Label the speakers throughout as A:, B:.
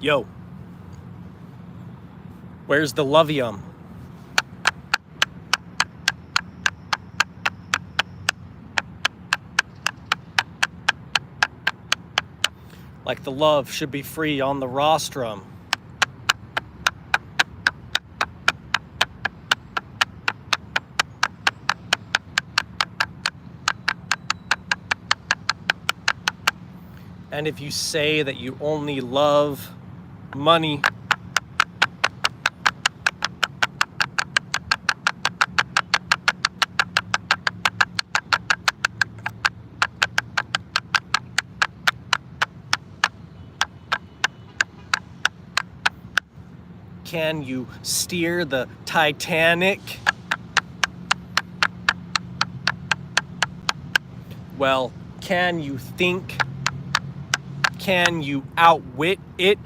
A: Yo, where's the Lovium? Like the love should be free on the rostrum. And if you say that you only love money, can you steer the Titanic? Well, can you think? Can you outwit it?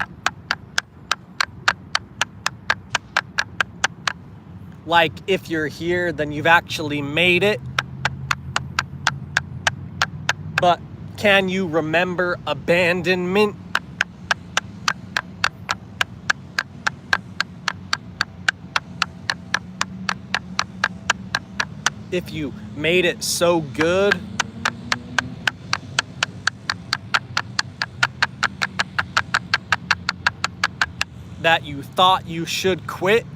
A: Like, if you're here, then you've actually made it. But can you remember abandonment? If you made it so good that you thought you should quit?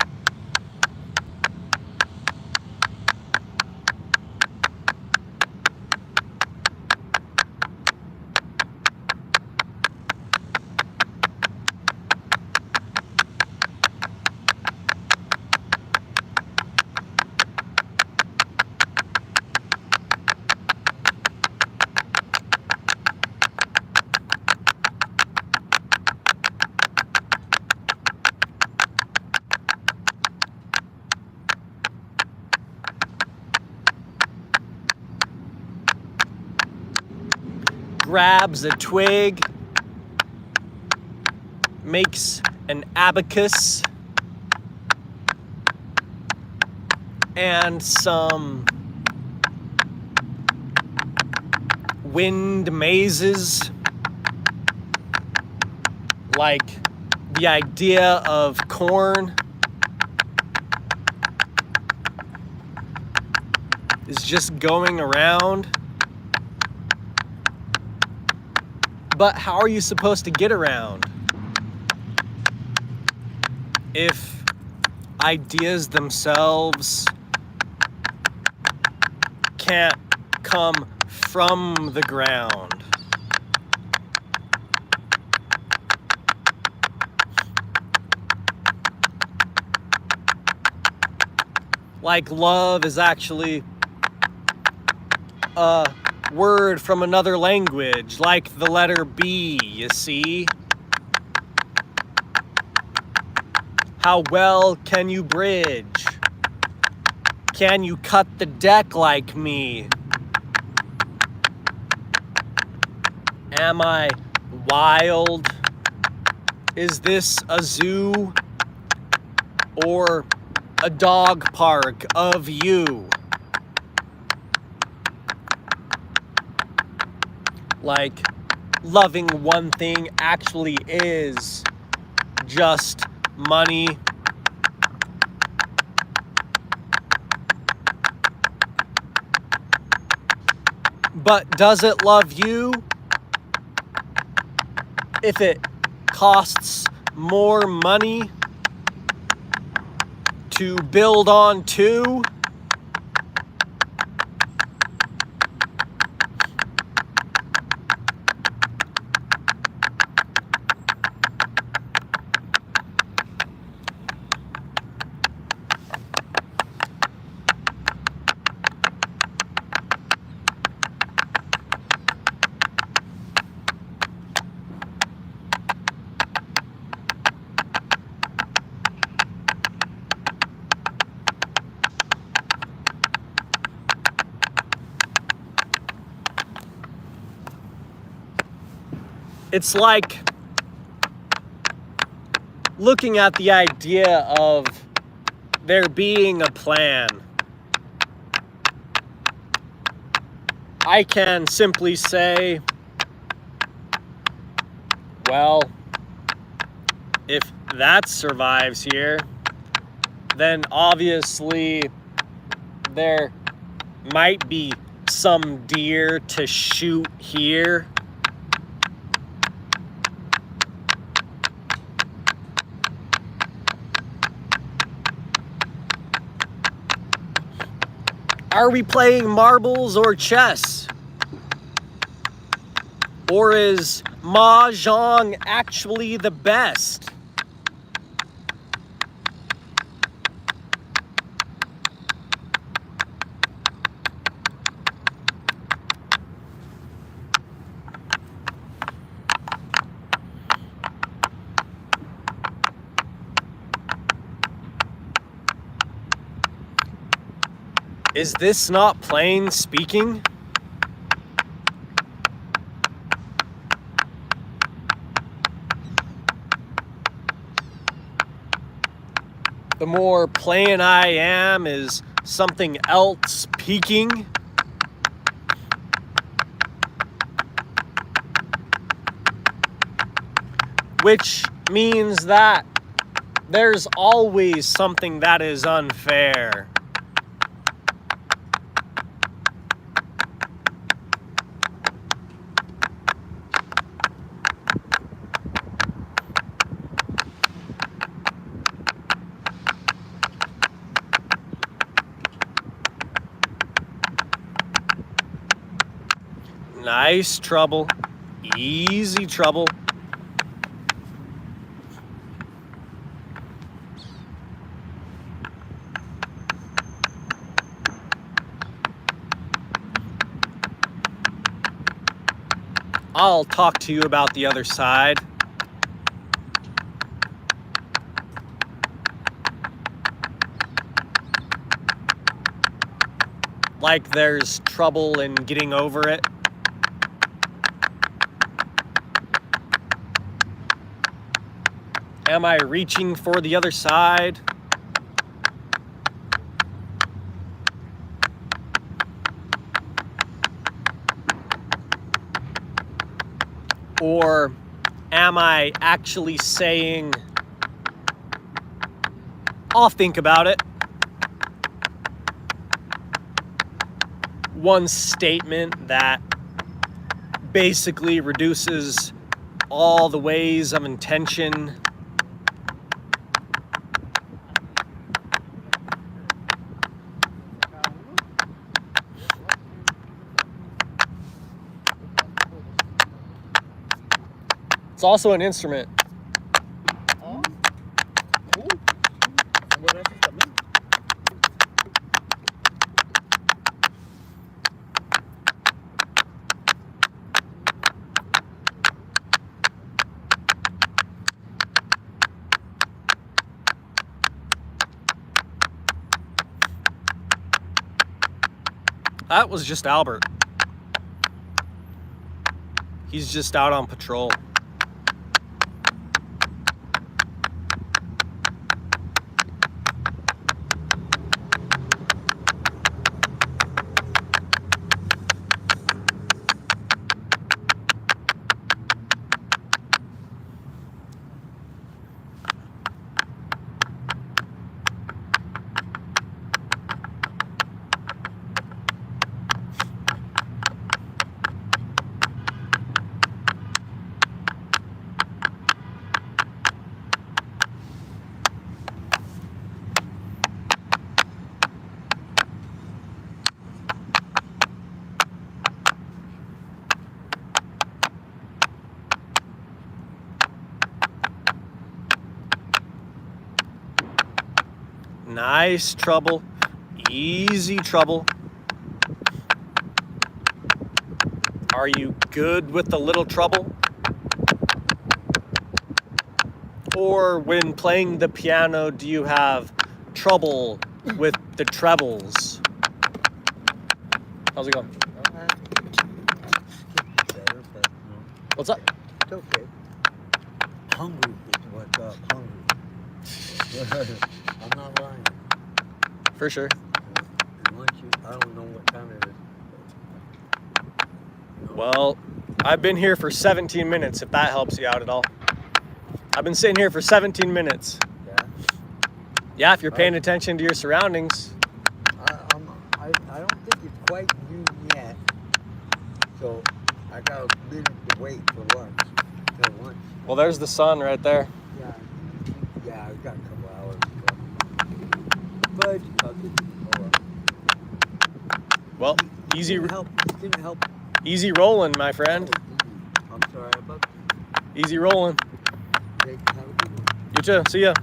A: Grabs a twig, makes an abacus, and some wind mazes. Like the idea of corn is just going around. But how are you supposed to get around if ideas themselves can't come from the ground? Like love is actually a word from another language, like the letter B, you see? How well can you bridge? Can you cut the deck like me? Am I wild? Is this a zoo or a dog park of you? Like, loving one thing actually is just money. But does it love you if it costs more money to build on to? It's like looking at the idea of there being a plan. I can simply say, well, if that survives here, then obviously there might be some deer to shoot here. Are we playing marbles or chess? Or is Mahjong actually the best? Is this not plain speaking? The more plain I am, is something else peaking? Which means that there's always something that is unfair. Nice trouble, easy trouble. I'll talk to you about the other side. Like there's trouble in getting over it. Am I reaching for the other side? Or am I actually saying, I'll think about it? One statement that basically reduces all the ways of intention. It's also an instrument.
B: Oh, cool. What else is coming?
A: That was just Albert. He's just out on patrol. Nice trouble, easy trouble. Are you good with the little trouble? Or when playing the piano, do you have trouble with the trebles? How's it going?
B: Better, but no.
A: What's up?
B: It's okay. Hungry is what's up. Hungry. I'm not lying.
A: For sure.
B: And once I don't know what time it is.
A: Well, I've been here for 17 minutes, if that helps you out at all. I've been sitting here for 17 minutes.
B: Yeah.
A: Yeah, if you're paying attention to your surroundings.
B: I don't think it's quite noon yet. So I got a minute to wait for lunch. Till lunch.
A: Well, there's the sun right there.
B: Yeah. Yeah, I've got a couple hours. But
A: Well, easy,
B: Didn't help.
A: easy rolling, my friend.
B: I'm sorry about
A: Easy rolling.
B: that. Have a good one.
A: You too. See ya.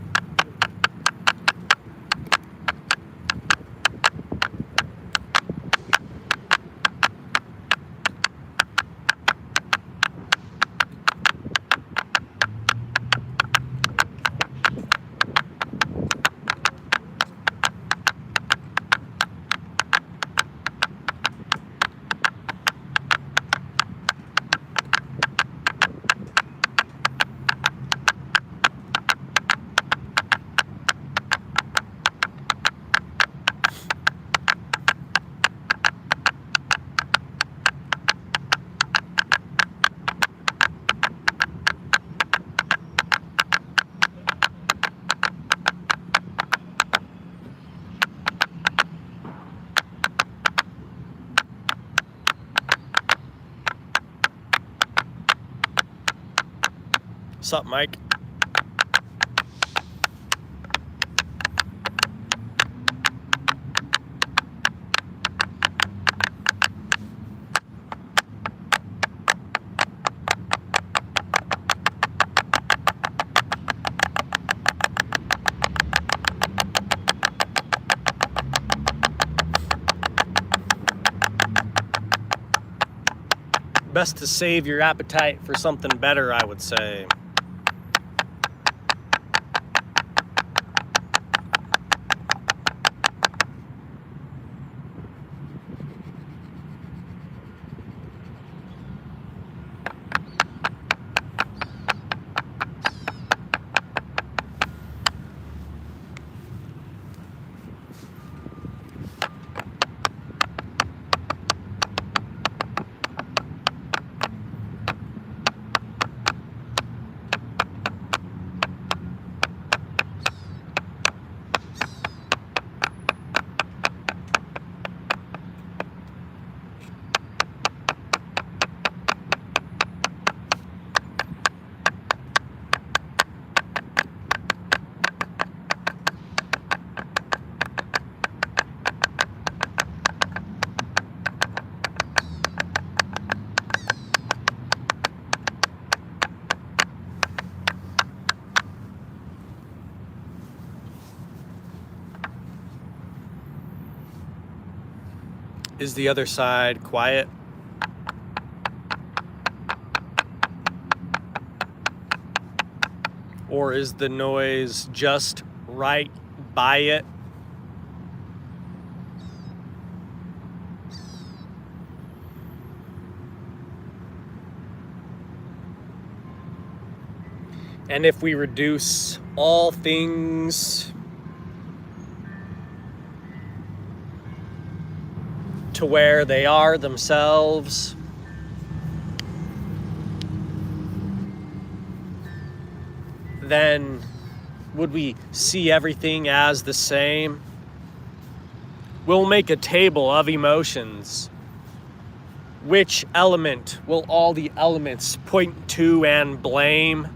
A: Sup, Mike? Best to save your appetite for something better, I would say. Is the other side quiet? Or is the noise just right by it? And if we reduce all things to where they are themselves, then would we see everything as the same? We'll make a table of emotions. Which element will all the elements point to and blame?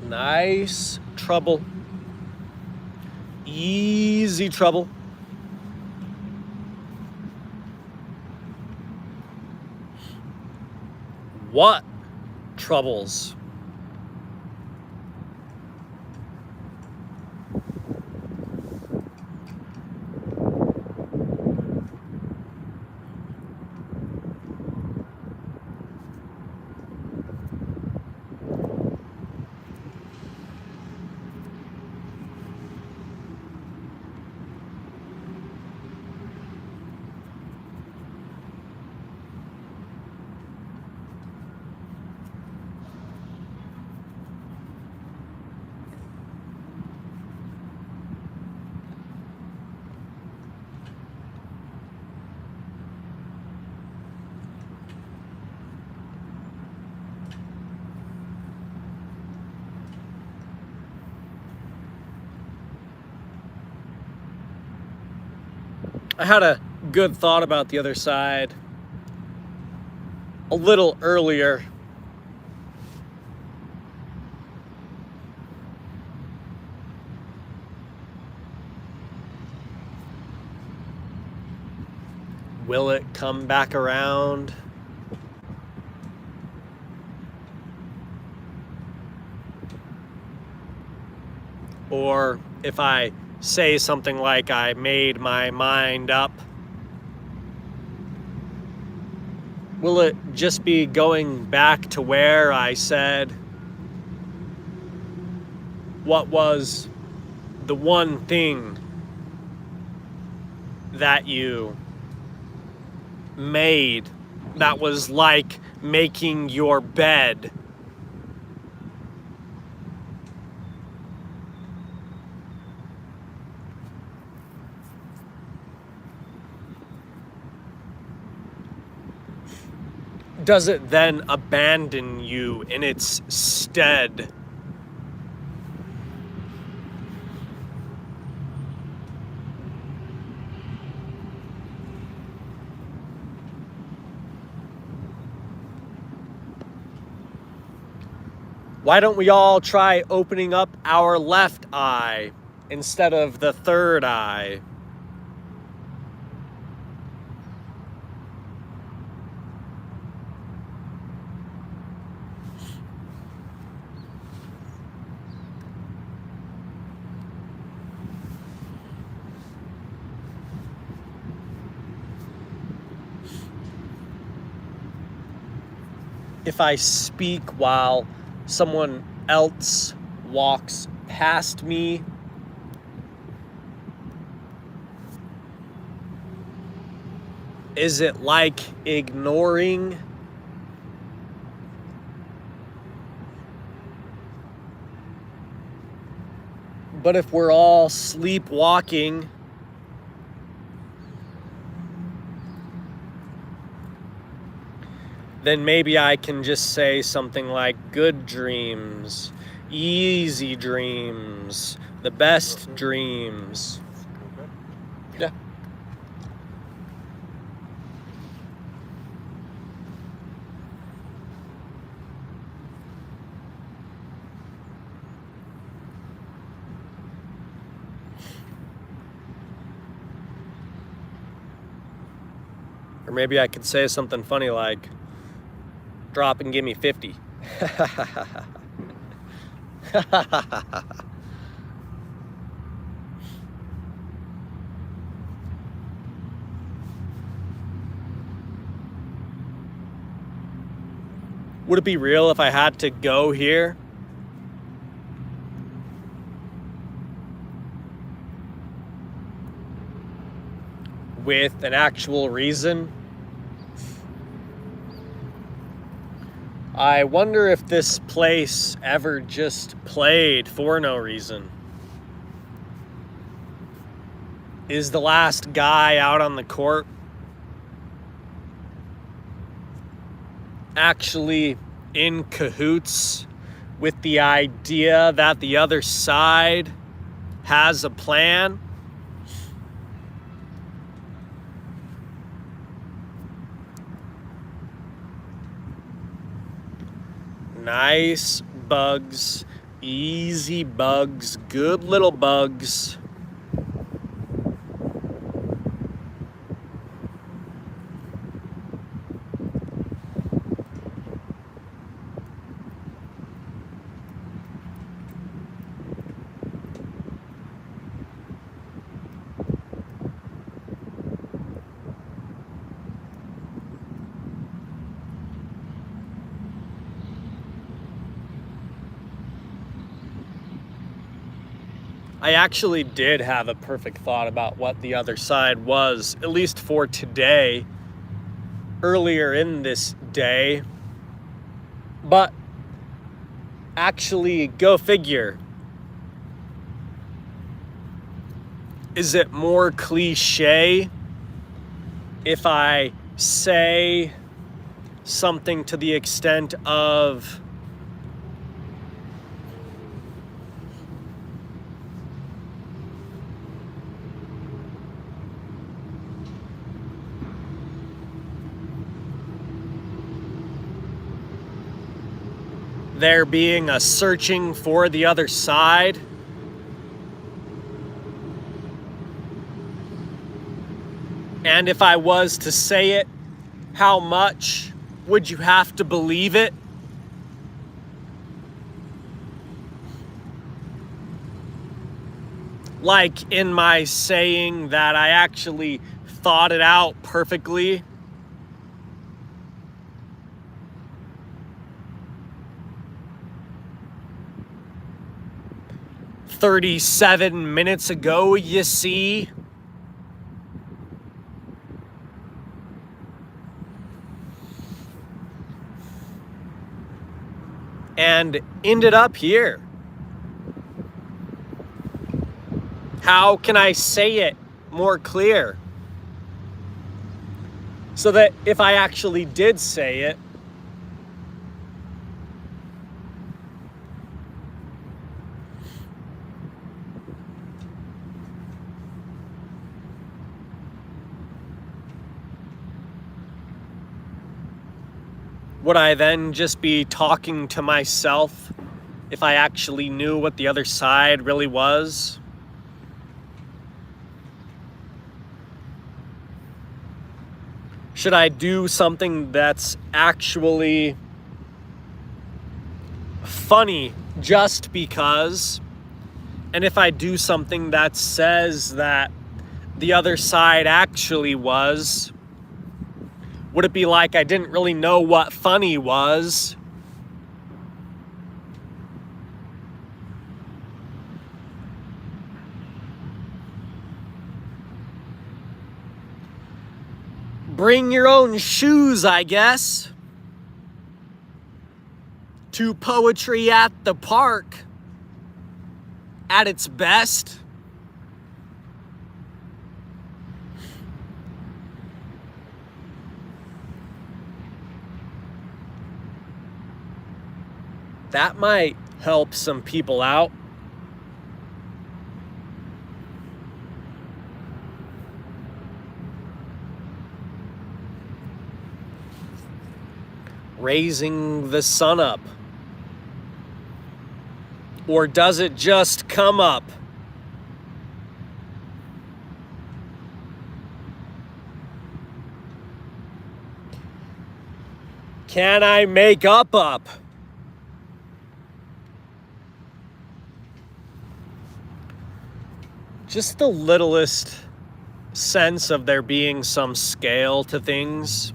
A: Nice trouble. Easy trouble. What troubles? I had a good thought about the other side a little earlier. Will it come back around? Or if I say something like I made my mind up, will it just be going back to where I said what was the one thing that you made that was like making your bed? Does it then abandon you in its stead? Why don't we all try opening up our left eye instead of the third eye? If I speak while someone else walks past me, is it like ignoring? But if we're all sleepwalking, then maybe I can just say something like good dreams, easy dreams, the best dreams. Yeah. Or maybe I could say something funny like, drop and give me 50. Would it be real if I had to go here? With an actual reason? I wonder if this place ever just played for no reason. Is the last guy out on the court actually in cahoots with the idea that the other side has a plan? Nice bugs, easy bugs, good little bugs. I actually did have a perfect thought about what the other side was, at least for today, earlier in this day. But actually, go figure. Is it more cliche if I say something to the extent of, there being a searching for the other side. And if I was to say it, how much would you have to believe it? Like in my saying that I actually thought it out perfectly. "37 minutes ago, you see." And ended up here. How can I say it more clear? So that if I actually did say it, would I then just be talking to myself if I actually knew what the other side really was? Should I do something that's actually funny just because? And if I do something that says that the other side actually was, would it be like I didn't really know what funny was? Bring your own shoes, I guess. To Poetry at the Park at its best. That might help some people out. Raising the sun up. Or does it just come up? Can I make up? Just the littlest sense of there being some scale to things.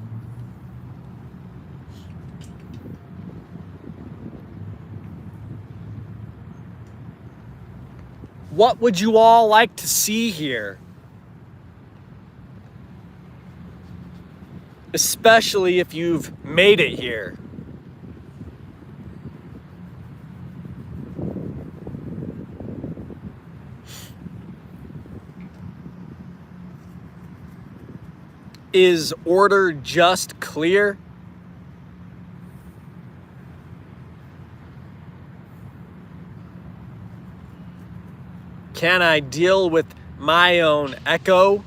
A: What would you all like to see here? Especially if you've made it here. Is order just clear? Can I deal with my own echo?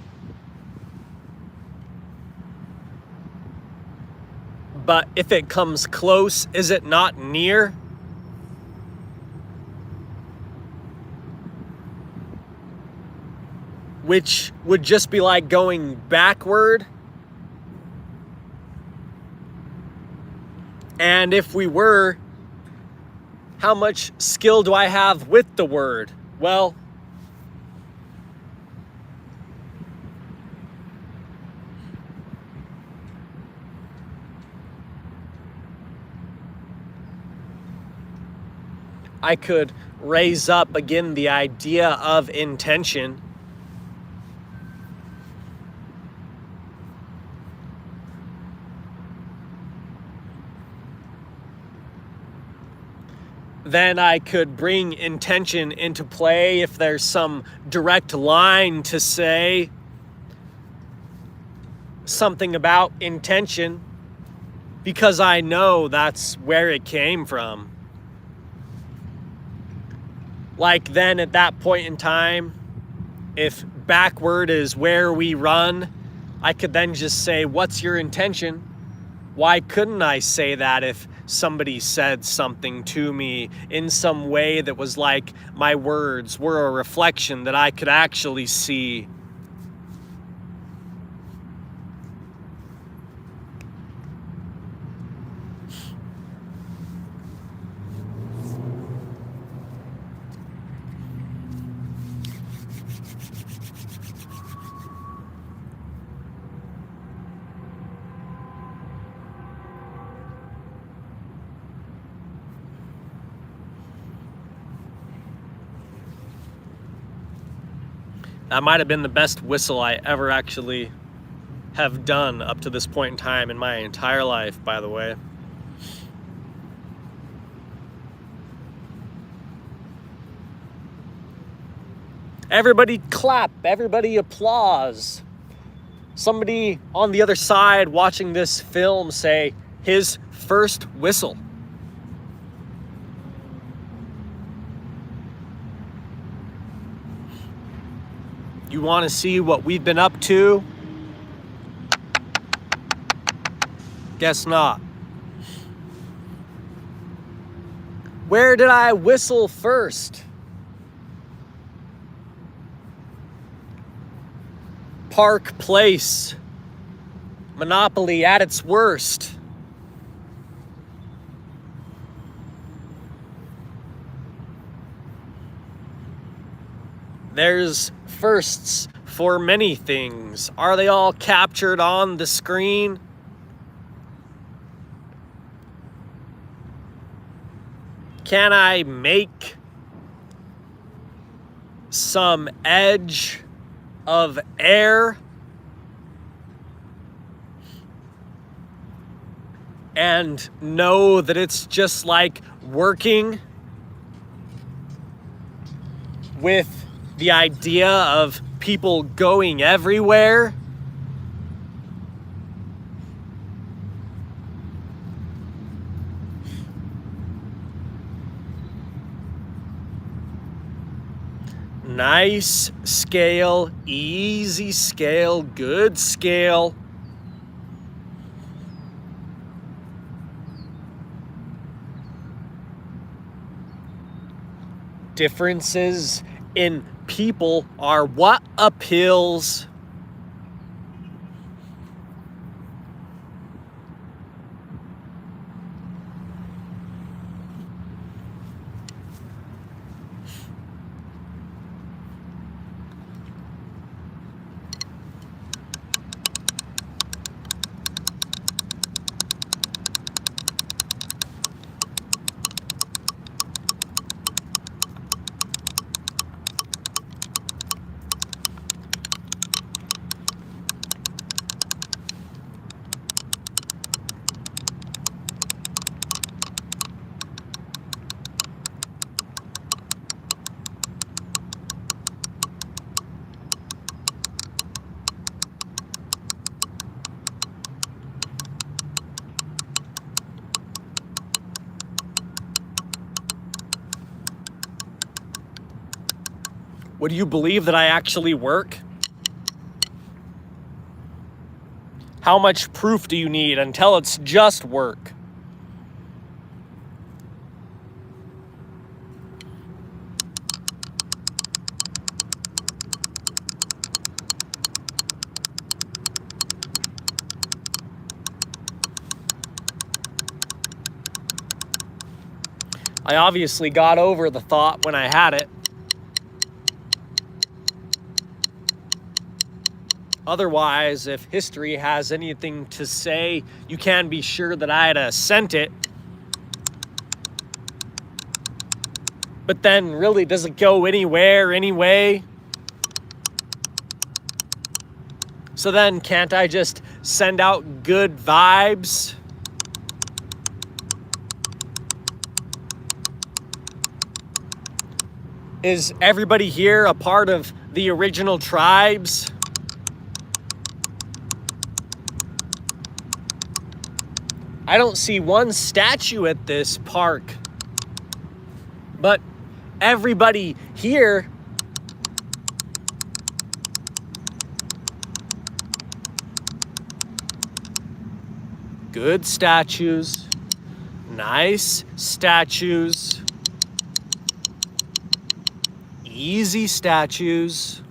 A: But if it comes close, is it not near? Which would just be like going backward. And if we were, how much skill do I have with the word? Well, I could raise up again the idea of intention. Then I could bring intention into play if there's some direct line to say something about intention, because I know that's where it came from. Like then at that point in time, if backward is where we run, I could then just say, what's your intention? Why couldn't I say that if somebody said something to me in some way that was like my words were a reflection that I could actually see. That might have been the best whistle I ever actually have done up to this point in time in my entire life, by the way. Everybody clap, everybody applause. Somebody on the other side watching this film say his first whistle. You want to see what we've been up to? Guess not. Where did I whistle first? Park Place. Monopoly at its worst. There's firsts for many things. Are they all captured on the screen? Can I make some edge of air and know that it's just like working with the idea of people going everywhere? Nice scale, easy scale, good scale. Differences in people are what appeals. Would you believe that I actually work? How much proof do you need until it's just work? I obviously got over the thought when I had it. Otherwise, if history has anything to say, you can be sure that I'd sent it. But then, really, does it go anywhere, anyway? So then, can't I just send out good vibes? Is everybody here a part of the original tribes? I don't see one statue at this park, but everybody here good statues, Nice statues. Easy statues.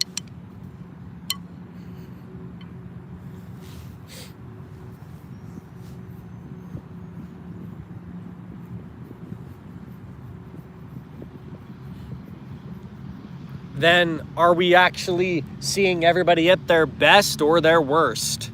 A: Then are we actually seeing everybody at their best or their worst?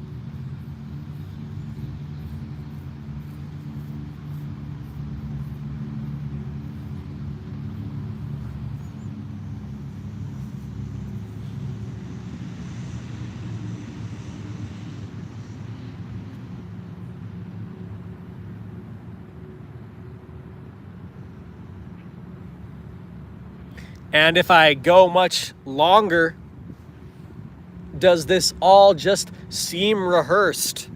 A: And if I go much longer, does this all just seem rehearsed?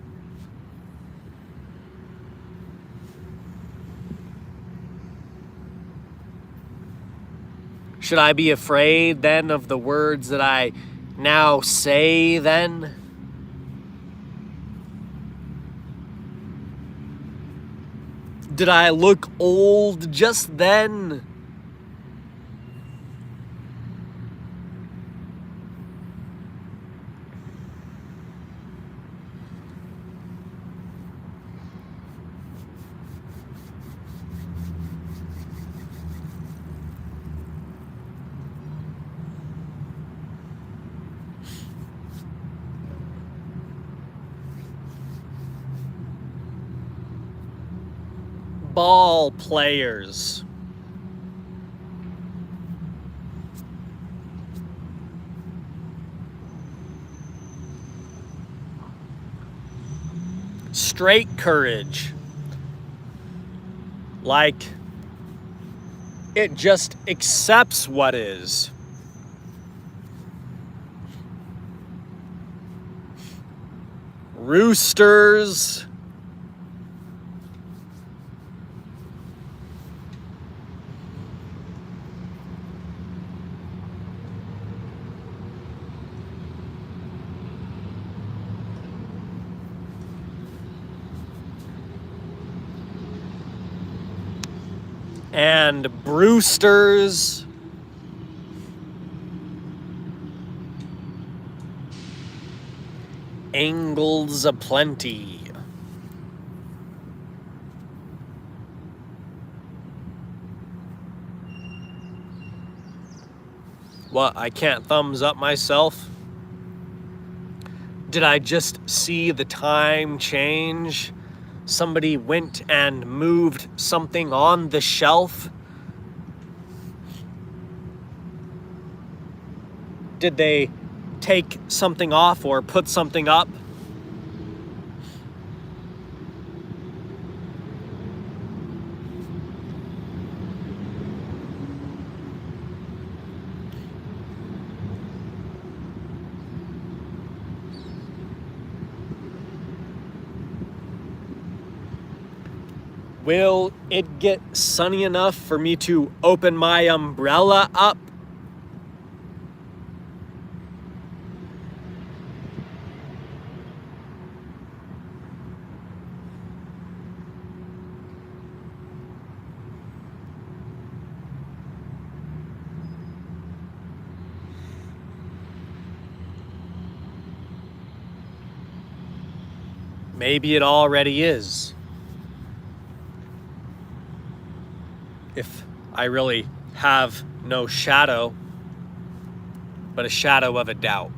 A: Should I be afraid then of the words that I now say then? Did I look old just then? Ball players. Straight courage. Like it just accepts what is. Roosters. And Brewsters. Angles aplenty. What, I can't thumbs up myself? Did I just see the time change? Somebody went and moved something on the shelf? Did they take something off or put something up? Will it get sunny enough for me to open my umbrella up? Maybe it already is. If I really have no shadow, but a shadow of a doubt.